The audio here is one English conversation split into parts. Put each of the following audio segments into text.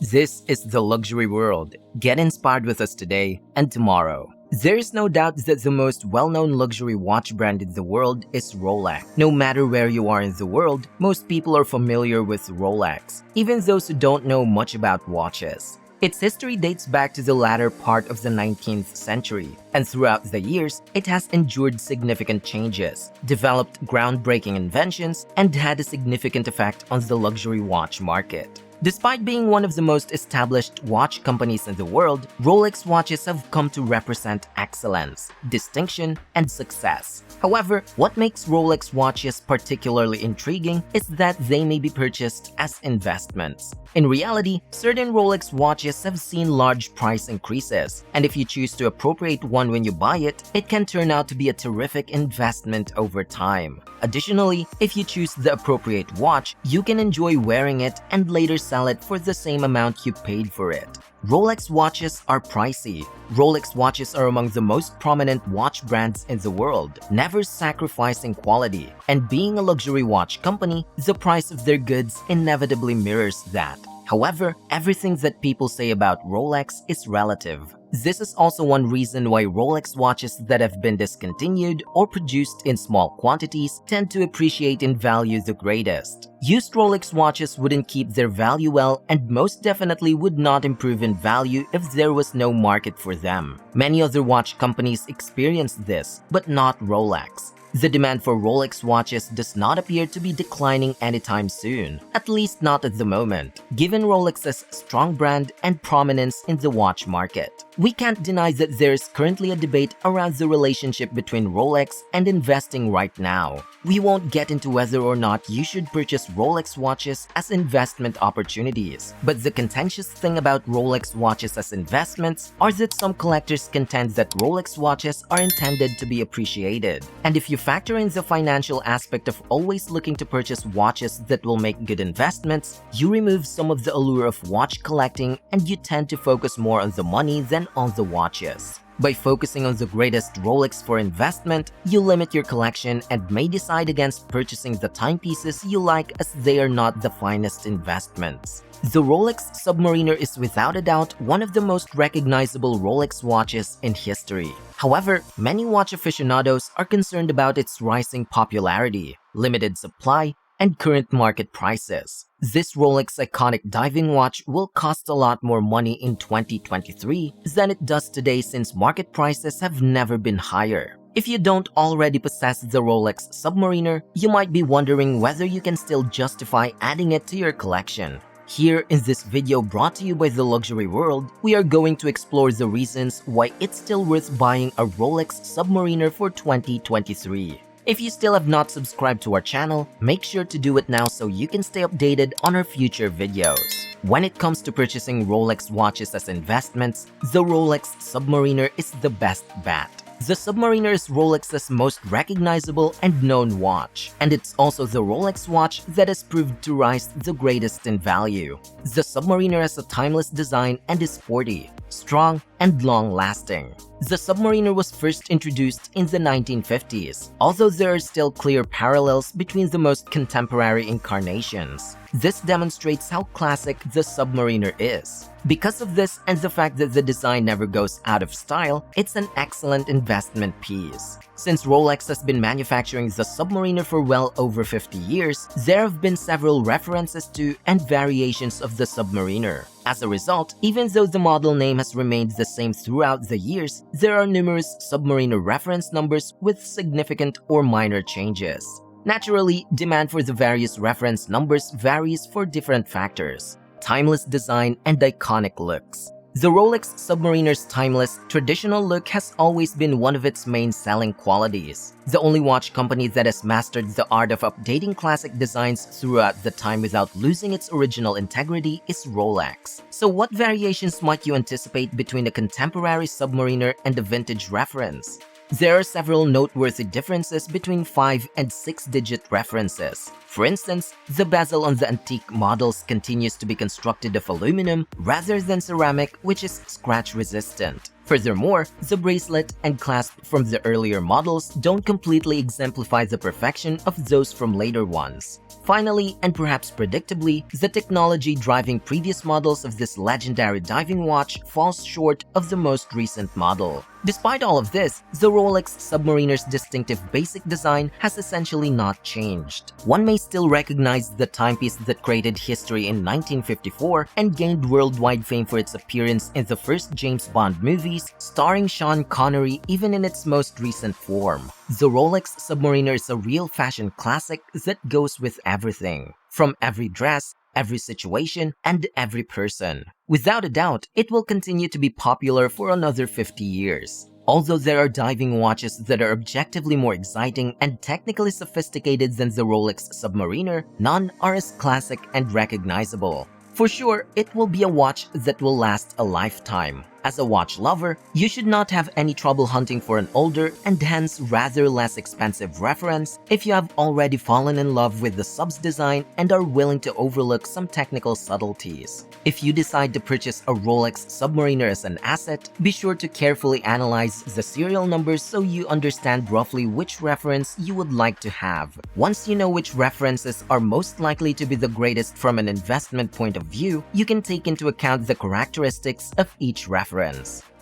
This is the luxury world. Get inspired with us today and tomorrow. There is no doubt that the most well-known luxury watch brand in the world is Rolex. No matter where you are in the world, most people are familiar with Rolex, even those who don't know much about watches. Its history dates back to the latter part of the 19th century, and throughout the years, it has endured significant changes, developed groundbreaking inventions, and had a significant effect on the luxury watch market. Despite being one of the most established watch companies in the world, Rolex watches have come to represent excellence, distinction, and success. However, what makes Rolex watches particularly intriguing is that they may be purchased as investments. In reality, certain Rolex watches have seen large price increases, and if you choose to appropriate one when you buy it, it can turn out to be a terrific investment over time. Additionally, if you choose the appropriate watch, you can enjoy wearing it and later sell it for the same amount you paid for it. Rolex watches are pricey. Rolex watches are among the most prominent watch brands in the world, never sacrificing quality. And being a luxury watch company, the price of their goods inevitably mirrors that. However, everything that people say about Rolex is relative. This is also one reason why Rolex watches that have been discontinued or produced in small quantities tend to appreciate in value the greatest. Used Rolex watches wouldn't keep their value well and most definitely would not improve in value if there was no market for them. Many other watch companies experience this, but not Rolex. The demand for Rolex watches does not appear to be declining anytime soon, at least not at the moment, given Rolex's strong brand and prominence in the watch market. We can't deny that there is currently a debate around the relationship between Rolex and investing right now. We won't get into whether or not you should purchase Rolex watches as investment opportunities, but the contentious thing about Rolex watches as investments are that some collectors contend that Rolex watches are intended to be appreciated. And if you factor in the financial aspect of always looking to purchase watches that will make good investments, you remove some of the allure of watch collecting and you tend to focus more on the money than on the watches. By focusing on the greatest Rolex for investment, you limit your collection and may decide against purchasing the timepieces you like as they are not the finest investments. The Rolex Submariner is without a doubt one of the most recognizable Rolex watches in history. However, many watch aficionados are concerned about its rising popularity, limited supply, and current market prices. This Rolex iconic diving watch will cost a lot more money in 2023 than it does today since market prices have never been higher. If you don't already possess the Rolex Submariner, you might be wondering whether you can still justify adding it to your collection. Here in this video brought to you by The Luxury World, we are going to explore the reasons why it's still worth buying a Rolex Submariner for 2023. If you still have not subscribed to our channel, make sure to do it now so you can stay updated on our future videos. When it comes to purchasing Rolex watches as investments, the Rolex Submariner is the best bet. The Submariner is Rolex's most recognizable and known watch, and it's also the Rolex watch that has proved to rise the greatest in value. The Submariner has a timeless design and is sporty, strong, and long-lasting. The Submariner was first introduced in the 1950s, although there are still clear parallels between the most contemporary incarnations. This demonstrates how classic the Submariner is. Because of this and the fact that the design never goes out of style, it's an excellent investment piece. Since Rolex has been manufacturing the Submariner for well over 50 years, there have been several references to and variations of the Submariner. As a result, even though the model name has remained the same throughout the years, there are numerous Submariner reference numbers with significant or minor changes. Naturally, demand for the various reference numbers varies for different factors: timeless design and iconic looks. The Rolex Submariner's timeless, traditional look has always been one of its main selling qualities. The only watch company that has mastered the art of updating classic designs throughout the time without losing its original integrity is Rolex. So what variations might you anticipate between a contemporary Submariner and a vintage reference? There are several noteworthy differences between 5- and 6-digit references. For instance, the bezel on the antique models continues to be constructed of aluminum rather than ceramic, which is scratch-resistant. Furthermore, the bracelet and clasp from the earlier models don't completely exemplify the perfection of those from later ones. Finally, and perhaps predictably, the technology driving previous models of this legendary diving watch falls short of the most recent model. Despite all of this, the Rolex Submariner's distinctive basic design has essentially not changed. One may still recognize the timepiece that created history in 1954 and gained worldwide fame for its appearance in the first James Bond movies, starring Sean Connery even in its most recent form. The Rolex Submariner is a real fashion classic that goes with everything, from every dress, every situation, and every person. Without a doubt, it will continue to be popular for another 50 years. Although there are diving watches that are objectively more exciting and technically sophisticated than the Rolex Submariner, none are as classic and recognizable. For sure, it will be a watch that will last a lifetime. As a watch lover, you should not have any trouble hunting for an older and hence rather less expensive reference if you have already fallen in love with the Sub's design and are willing to overlook some technical subtleties. If you decide to purchase a Rolex Submariner as an asset, be sure to carefully analyze the serial numbers so you understand roughly which reference you would like to have. Once you know which references are most likely to be the greatest from an investment point of view, you can take into account the characteristics of each reference.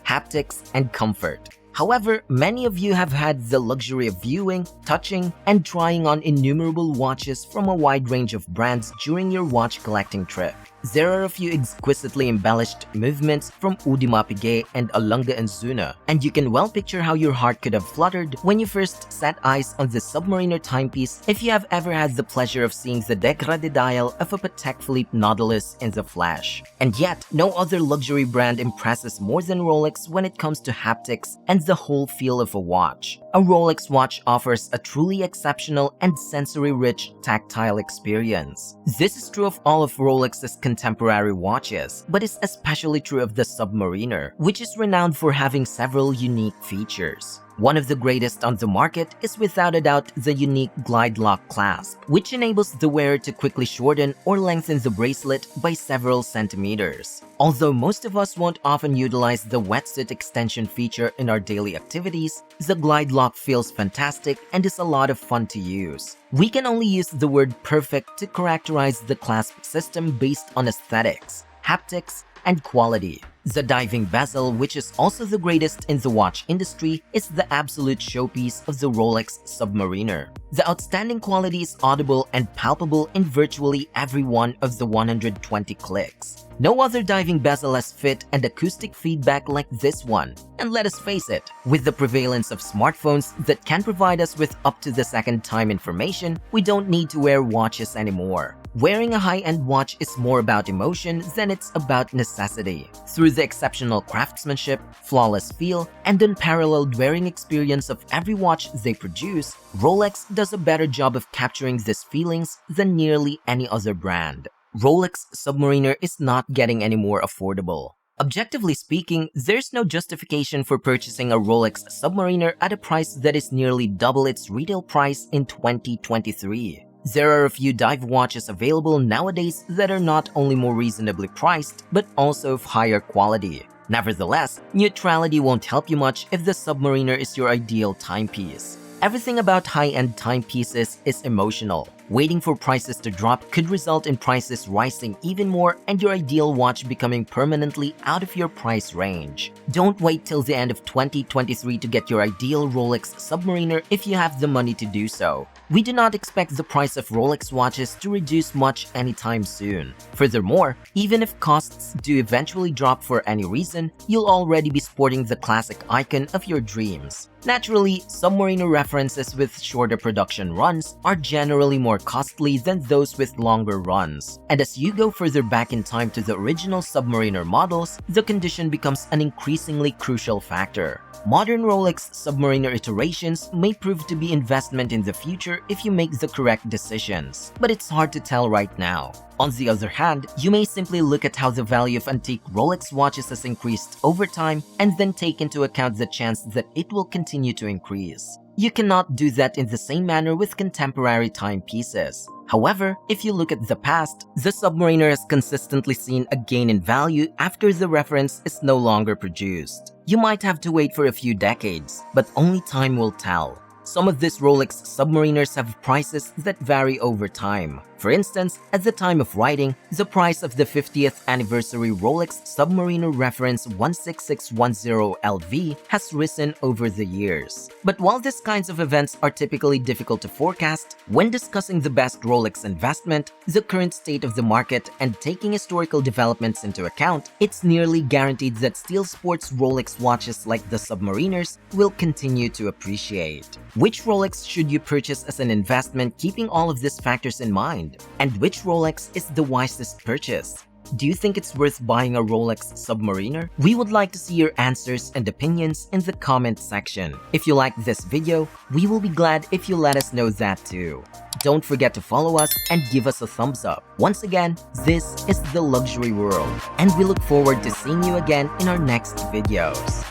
Haptics, and comfort. However, many of you have had the luxury of viewing, touching, and trying on innumerable watches from a wide range of brands during your watch collecting trip. There are a few exquisitely embellished movements from Audemars Piguet and Alunga and Zuna, and you can well picture how your heart could have fluttered when you first set eyes on the Submariner timepiece if you have ever had the pleasure of seeing the dégradé dial of a Patek Philippe Nautilus in the flesh. And yet, no other luxury brand impresses more than Rolex when it comes to haptics and the whole feel of a watch. A Rolex watch offers a truly exceptional and sensory-rich tactile experience. This is true of all of Rolex's contemporary watches, but is especially true of the Submariner, which is renowned for having several unique features. One of the greatest on the market is without a doubt the unique glide lock clasp, which enables the wearer to quickly shorten or lengthen the bracelet by several centimeters. Although most of us won't often utilize the wetsuit extension feature in our daily activities, the glide lock feels fantastic and is a lot of fun to use. We can only use the word perfect to characterize the clasp system based on aesthetics, haptics, and quality. The diving bezel, which is also the greatest in the watch industry, is the absolute showpiece of the Rolex Submariner. The outstanding quality is audible and palpable in virtually every one of the 120 clicks. No other diving bezel has fit and acoustic feedback like this one. And let us face it, with the prevalence of smartphones that can provide us with up-to-the-second time information, we don't need to wear watches anymore. Wearing a high-end watch is more about emotion than it's about necessity. Through the exceptional craftsmanship, flawless feel, and unparalleled wearing experience of every watch they produce, Rolex does a better job of capturing these feelings than nearly any other brand. Rolex Submariner is not getting any more affordable. Objectively speaking, there's no justification for purchasing a Rolex Submariner at a price that is nearly double its retail price in 2023. There are a few dive watches available nowadays that are not only more reasonably priced, but also of higher quality. Nevertheless, neutrality won't help you much if the Submariner is your ideal timepiece. Everything about high-end timepieces is emotional. Waiting for prices to drop could result in prices rising even more and your ideal watch becoming permanently out of your price range. Don't wait till the end of 2023 to get your ideal Rolex Submariner if you have the money to do so. We do not expect the price of Rolex watches to reduce much anytime soon. Furthermore, even if costs do eventually drop for any reason, you'll already be sporting the classic icon of your dreams. Naturally, Submariner references with shorter production runs are generally more costly than those with longer runs. And as you go further back in time to the original Submariner models, the condition becomes an increasingly crucial factor. Modern Rolex Submariner iterations may prove to be investment in the future if you make the correct decisions, but it's hard to tell right now. On the other hand, you may simply look at how the value of antique Rolex watches has increased over time and then take into account the chance that it will continue to increase. You cannot do that in the same manner with contemporary timepieces. However, if you look at the past, the Submariner has consistently seen a gain in value after the reference is no longer produced. You might have to wait for a few decades, but only time will tell. Some of these Rolex Submariners have prices that vary over time. For instance, at the time of writing, the price of the 50th anniversary Rolex Submariner reference 16610 LV has risen over the years. But while these kinds of events are typically difficult to forecast, when discussing the best Rolex investment, the current state of the market, and taking historical developments into account, it's nearly guaranteed that steel sports Rolex watches like the Submariners will continue to appreciate. Which Rolex should you purchase as an investment keeping all of these factors in mind? And which Rolex is the wisest purchase? Do you think it's worth buying a Rolex Submariner? We would like to see your answers and opinions in the comment section. If you liked this video, we will be glad if you let us know that too. Don't forget to follow us and give us a thumbs up. Once again, this is The Luxury World, and we look forward to seeing you again in our next videos.